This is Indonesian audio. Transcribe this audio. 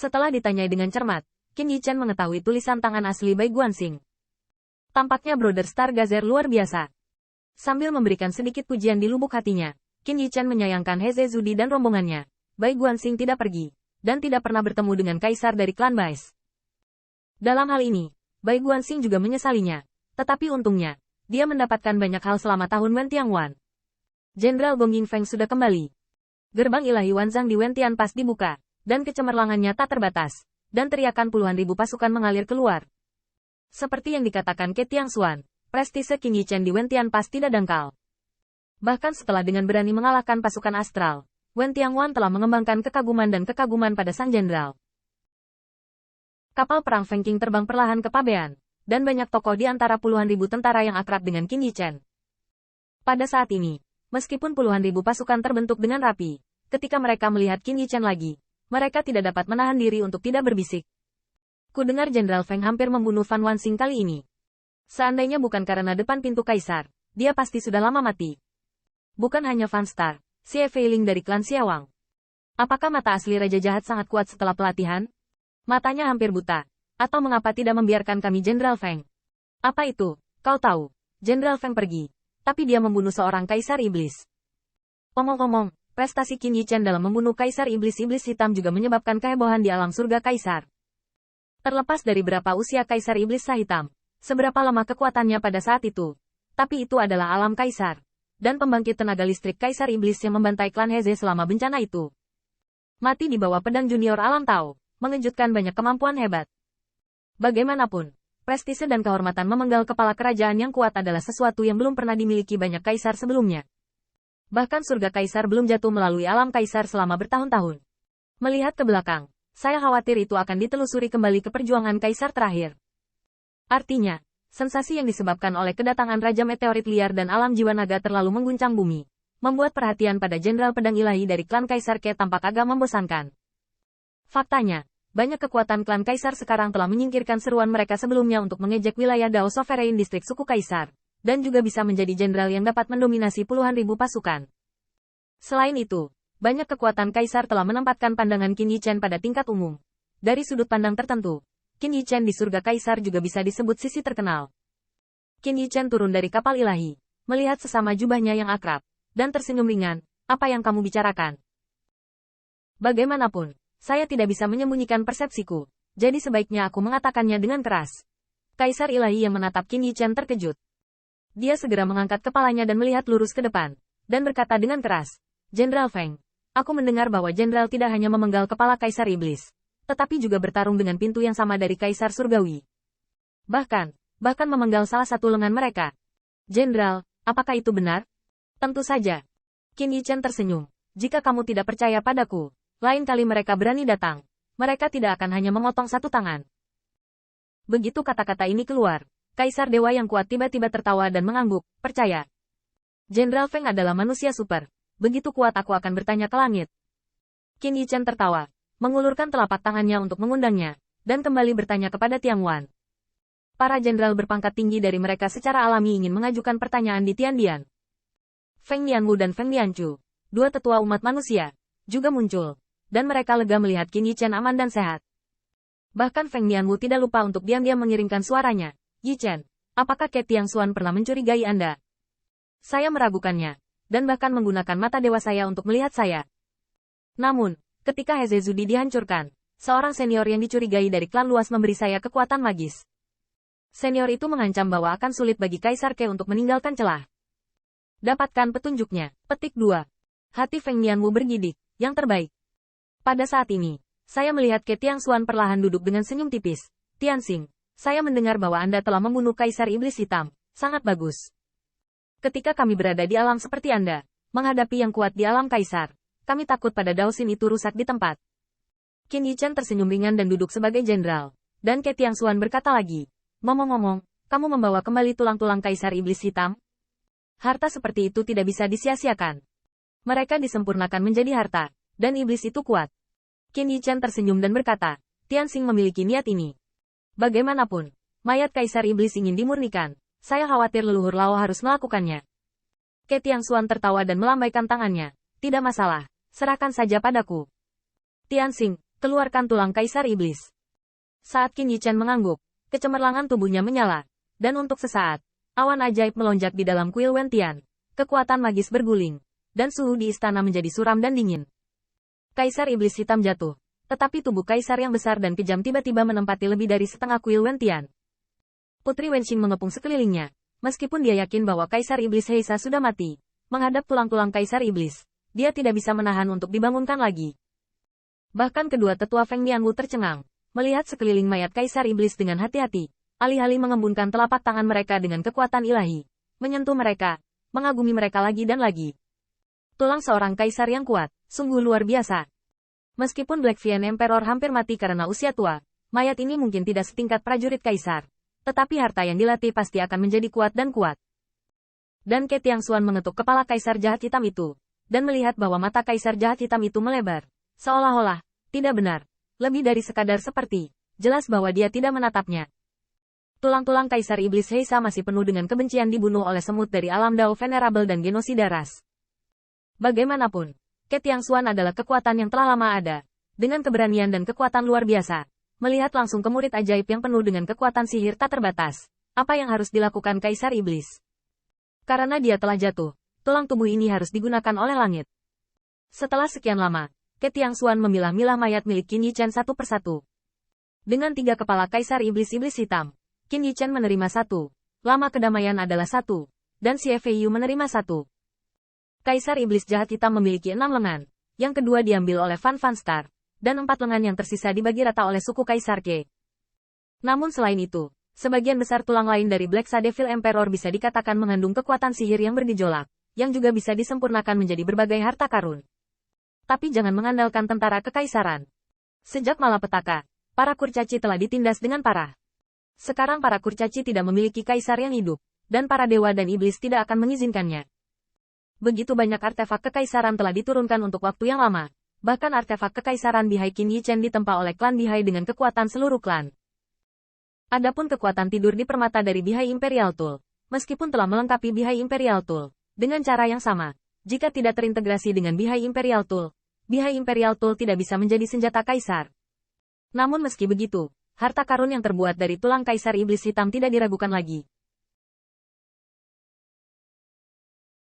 Setelah ditanyai dengan cermat, Qin Yichen mengetahui tulisan tangan asli Bai Guanxing. Tampaknya Brother Stargazer luar biasa. Sambil memberikan sedikit pujian di lubuk hatinya, Qin Yichen menyayangkan Heze Zudi dan rombongannya. Bai Guanxing tidak pergi, dan tidak pernah bertemu dengan kaisar dari klan Bais. Dalam hal ini, Bai Guanxing juga menyesalinya. Tetapi untungnya, dia mendapatkan banyak hal selama tahun Wen Tianguan. Jenderal Gong Yingfeng sudah kembali. Gerbang ilahi Wanzhang di Wentian Pass dibuka, dan kecemerlangannya tak terbatas, dan teriakan puluhan ribu pasukan mengalir keluar. Seperti yang dikatakan Ke Tiangxuan, prestise Qin Yichen di Wentian Pass tidak dangkal. Bahkan setelah dengan berani mengalahkan pasukan astral, Wen Tianguan telah mengembangkan kekaguman dan kekaguman pada sang jenderal. Kapal perang Feng Qing terbang perlahan ke Pabean, dan banyak tokoh di antara puluhan ribu tentara yang akrab dengan Qin Yichen. Pada saat ini, meskipun puluhan ribu pasukan terbentuk dengan rapi, ketika mereka melihat Qin Yichen lagi, mereka tidak dapat menahan diri untuk tidak berbisik. Kudengar Jenderal Feng hampir membunuh Fan Wanxing kali ini. Seandainya bukan karena depan pintu kaisar, dia pasti sudah lama mati. Bukan hanya Fan Star, Xie Feiling dari klan Xiawang. Apakah mata asli Raja Jahat sangat kuat setelah pelatihan? Matanya hampir buta. Atau mengapa tidak membiarkan kami Jenderal Feng? Apa itu? Kau tahu, Jenderal Feng pergi, tapi dia membunuh seorang kaisar iblis. Omong-omong, prestasi Qin Yichen dalam membunuh kaisar iblis-iblis hitam juga menyebabkan kehebohan di alam surga kaisar. Terlepas dari berapa usia kaisar iblis hitam, seberapa lemah kekuatannya pada saat itu, tapi itu adalah alam kaisar, dan pembangkit tenaga listrik kaisar iblis yang membantai klan Heze selama bencana itu. Mati di bawah pedang junior Alam Tao, mengejutkan banyak kemampuan hebat. Bagaimanapun, prestise dan kehormatan memenggal kepala kerajaan yang kuat adalah sesuatu yang belum pernah dimiliki banyak kaisar sebelumnya. Bahkan surga kaisar belum jatuh melalui alam kaisar selama bertahun-tahun. Melihat ke belakang, saya khawatir itu akan ditelusuri kembali ke perjuangan kaisar terakhir. Artinya, sensasi yang disebabkan oleh kedatangan Raja Meteorit Liar dan alam jiwa naga terlalu mengguncang bumi, membuat perhatian pada Jenderal Pedang Ilahi dari klan Kaisar Ke tampak agak membosankan. Faktanya, banyak kekuatan klan Kaisar sekarang telah menyingkirkan seruan mereka sebelumnya untuk mengejek wilayah Dao Sovereign distrik suku Kaisar, dan juga bisa menjadi jenderal yang dapat mendominasi puluhan ribu pasukan. Selain itu, banyak kekuatan Kaisar telah menempatkan pandangan Qin Yichen pada tingkat umum. Dari sudut pandang tertentu, Qin Yichen di surga Kaisar juga bisa disebut sisi terkenal. Qin Yichen turun dari kapal ilahi, melihat sesama jubahnya yang akrab, dan tersenyum ringan. Apa yang kamu bicarakan? Bagaimanapun, saya tidak bisa menyembunyikan persepsiku, jadi sebaiknya aku mengatakannya dengan keras. Kaisar ilahi yang menatap Qin Yichen terkejut. Dia segera mengangkat kepalanya dan melihat lurus ke depan, dan berkata dengan keras, Jenderal Feng, aku mendengar bahwa Jenderal tidak hanya memenggal kepala Kaisar Iblis, tetapi juga bertarung dengan pintu yang sama dari Kaisar Surgawi. Bahkan memenggal salah satu lengan mereka. Jenderal, apakah itu benar? Tentu saja. Qin Yichen tersenyum. Jika kamu tidak percaya padaku, lain kali mereka berani datang. Mereka tidak akan hanya memotong satu tangan. Begitu kata-kata ini keluar, Kaisar Dewa yang kuat tiba-tiba tertawa dan mengangguk, percaya. Jenderal Feng adalah manusia super. Begitu kuat aku akan bertanya ke langit. Qin Yichen tertawa, mengulurkan telapak tangannya untuk mengundangnya, dan kembali bertanya kepada Tiangwan. Para jenderal berpangkat tinggi dari mereka secara alami ingin mengajukan pertanyaan di Tiandian. Feng Nianwu dan Feng Nianchu, dua tetua umat manusia, juga muncul, dan mereka lega melihat Qin Yichen aman dan sehat. Bahkan Feng Nianwu tidak lupa untuk diam-diam mengirimkan suaranya. Yichen, apakah Ke Tiangxuan pernah mencurigai Anda? Saya meragukannya, dan bahkan menggunakan mata dewa saya untuk melihat saya. Namun, ketika Heze Zudi dihancurkan, seorang senior yang dicurigai dari klan luas memberi saya kekuatan magis. Senior itu mengancam bahwa akan sulit bagi Kaisar Ke untuk meninggalkan celah. Dapatkan petunjuknya. Petik 2. Hati Feng Nianwu bergidik, yang terbaik. Pada saat ini, saya melihat Ke Tiangxuan perlahan duduk dengan senyum tipis. Tianxing, saya mendengar bahwa Anda telah membunuh Kaisar Iblis Hitam. Sangat bagus. Ketika kami berada di alam seperti Anda, menghadapi yang kuat di alam Kaisar, kami takut pada Daosin itu rusak di tempat. Qin Yichen tersenyum ringan dan duduk sebagai jenderal. Dan Ke Tiangxuan berkata lagi, ngomong-ngomong, kamu membawa kembali tulang-tulang Kaisar Iblis Hitam? Harta seperti itu tidak bisa disia-siakan. Mereka disempurnakan menjadi harta, dan iblis itu kuat. Qin Yichen tersenyum dan berkata, Tianxing memiliki niat ini. Bagaimanapun, mayat Kaisar Iblis ingin dimurnikan, saya khawatir leluhur Lao harus melakukannya. Ke Tiangxuan tertawa dan melambaikan tangannya, tidak masalah, serahkan saja padaku. Tianxing, keluarkan tulang kaisar iblis. Saat Qin Yichen mengangguk, kecemerlangan tubuhnya menyala, dan untuk sesaat, awan ajaib melonjak di dalam kuil Wentian. Kekuatan magis berguling, dan suhu di istana menjadi suram dan dingin. Kaisar iblis hitam jatuh, tetapi tubuh kaisar yang besar dan kejam tiba-tiba menempati lebih dari setengah kuil Wentian. Putri Wenxing mengepung sekelilingnya, meskipun dia yakin bahwa kaisar iblis Heisa sudah mati. Menghadap tulang-tulang kaisar iblis, dia tidak bisa menahan untuk dibangunkan lagi. Bahkan kedua tetua Feng Nianwu tercengang, melihat sekeliling mayat kaisar iblis dengan hati-hati, alih-alih mengembunkan telapak tangan mereka dengan kekuatan ilahi, menyentuh mereka, mengagumi mereka lagi dan lagi. Tulang seorang kaisar yang kuat, sungguh luar biasa. Meskipun Black Vian Emperor hampir mati karena usia tua, mayat ini mungkin tidak setingkat prajurit kaisar. Tetapi harta yang dilatih pasti akan menjadi kuat dan kuat. Dan Ke Tiangxuan mengetuk kepala kaisar jahat hitam itu, dan melihat bahwa mata kaisar jahat hitam itu melebar. Seolah-olah, tidak benar. Lebih dari sekadar seperti, jelas bahwa dia tidak menatapnya. Tulang-tulang kaisar iblis Heisa masih penuh dengan kebencian dibunuh oleh semut dari alam Dao Venerable dan genosida ras. Bagaimanapun, Ke Tiangxuan adalah kekuatan yang telah lama ada, dengan keberanian dan kekuatan luar biasa. Melihat langsung ke murid ajaib yang penuh dengan kekuatan sihir tak terbatas, apa yang harus dilakukan kaisar iblis? Karena dia telah jatuh, tulang tubuh ini harus digunakan oleh langit. Setelah sekian lama, Ke Tiangxuan memilah-milah mayat milik Qin Yichen satu persatu. Dengan 3 kepala kaisar iblis-iblis hitam, Qin Yichen menerima 1, lama kedamaian adalah 1, dan Xie Feiyu menerima 1. Kaisar iblis jahat hitam memiliki 6 lengan, yang kedua diambil oleh Fan Fan Star, dan 4 lengan yang tersisa dibagi rata oleh suku Kaisar Ke. Namun selain itu, sebagian besar tulang lain dari Black Sa Devil Emperor bisa dikatakan mengandung kekuatan sihir yang bergejolak, yang juga bisa disempurnakan menjadi berbagai harta karun. Tapi jangan mengandalkan tentara kekaisaran. Sejak malapetaka, para kurcaci telah ditindas dengan parah. Sekarang para kurcaci tidak memiliki kaisar yang hidup, dan para dewa dan iblis tidak akan mengizinkannya. Begitu banyak artefak kekaisaran telah diturunkan untuk waktu yang lama. Bahkan artefak kekaisaran Bihai Qin Yichen ditempa oleh klan Bihai dengan kekuatan seluruh klan. Adapun kekuatan tidur di permata dari Bihai Imperial Tool, meskipun telah melengkapi Bihai Imperial Tool, dengan cara yang sama, jika tidak terintegrasi dengan Bihai Imperial Tool tidak bisa menjadi senjata kaisar. Namun meski begitu, harta karun yang terbuat dari tulang kaisar iblis hitam tidak diragukan lagi.